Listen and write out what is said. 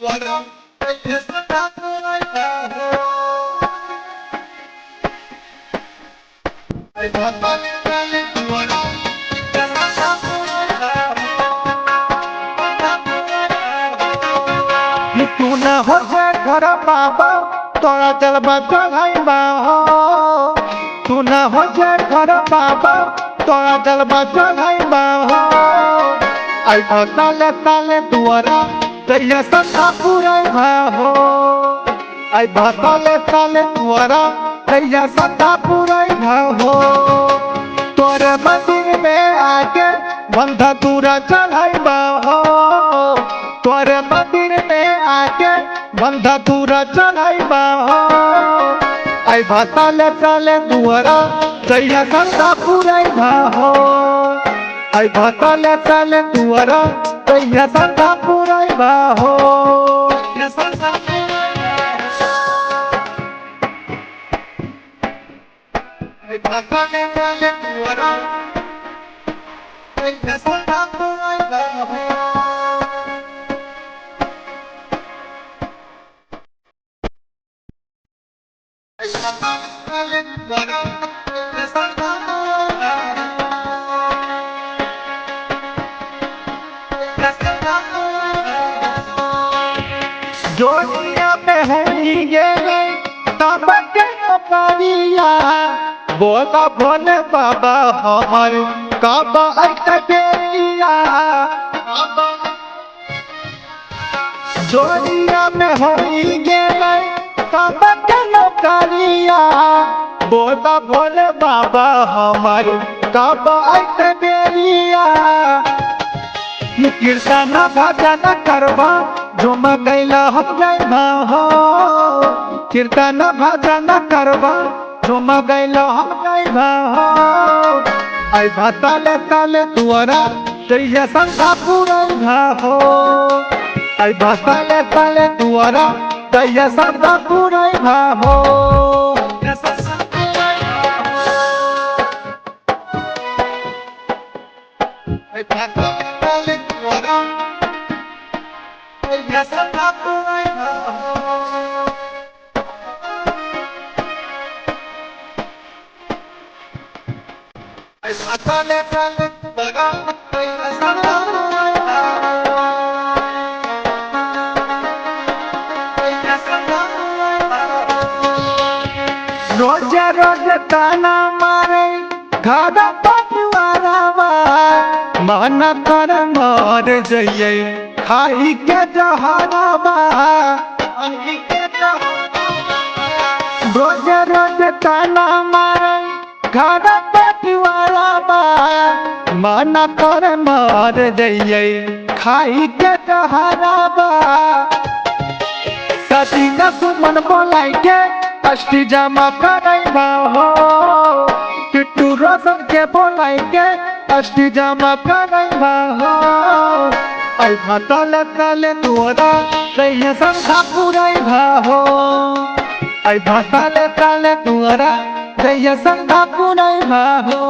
तू न हो जाए घर बाबा तोरा जलवा चढ़ाइबा हो। तू न हो जाए घर बाबा तोरा जलवा चढ़ाइबा हो। आई ताले ताले दुआरा तैया संधा पुरैबा हो। आई ताले ताले दुआरा तैया संधा पुरैबा हो। तोरे मंदिर में आके बंधा दूरा चढ़ाइबा हो। तोरे मंदिर में आके बंधा दूरा चढ़ाइबा हो। आई ताले ताले दुआरा तैया संधा पुरैबा हो। आई ताले ताले दुआरा तैया संधा पुरैबा हो। आई ताले ताले दुआरा तैया संधा पुरैबा हो। जोनिया पहनी गे तब के पारिया बोला भोले बाबा हमार कब अटकेरिया। जोनिया में होई गे तब के नौकरिया बोला भोले बाबा हमार कब अटकेरिया। कीर्तन भजन करबा झुम गैला हम गैबा हो। कीर्तन भजन करबा झुम गैला हम गैबा हो। आई ताले ताले दुआरा तैया संधा पुरैबा हो। आई ताले ताले दुआरा तैया संधा पुरैबा हो। आई ताले दुआरा तैया संधा पुरैबा हो। आई ताले ताले दुआरा तैया संधा पुरैबा हो। रोज रोज ताना मारे घर परिवारवा मन कर मर जइए खाई के जहरवा। रोज रोज ताना मारे घर परिवारवा मन कर मर जइए खाई के जहरवा। सती न सुमन बोलाई के अष्टी जमा करैबा हो। किट्टू रोशन के बोलाई के अष्टी जमा करैबा हो। आई ताले ताले दुआरा तैया संधा पुरैबा हो। आई ताले ताले दुआरा तैया संधा पुरैबा हो।